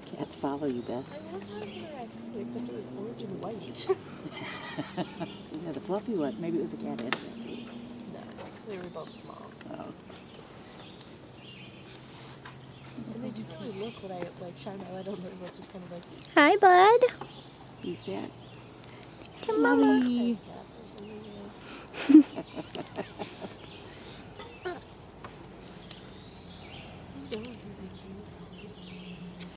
Cats follow you, Beth. I always thought it was a raccoon, except it was orange and white. Yeah, the fluffy one. Maybe it was a cat and a raccoon. No, they were both small. Oh. And they didn't really look when I like shined my light on them. It was just kind of like Hi, bud. Who's that? Come those on. Mommy. kinds of cats or something. Yeah.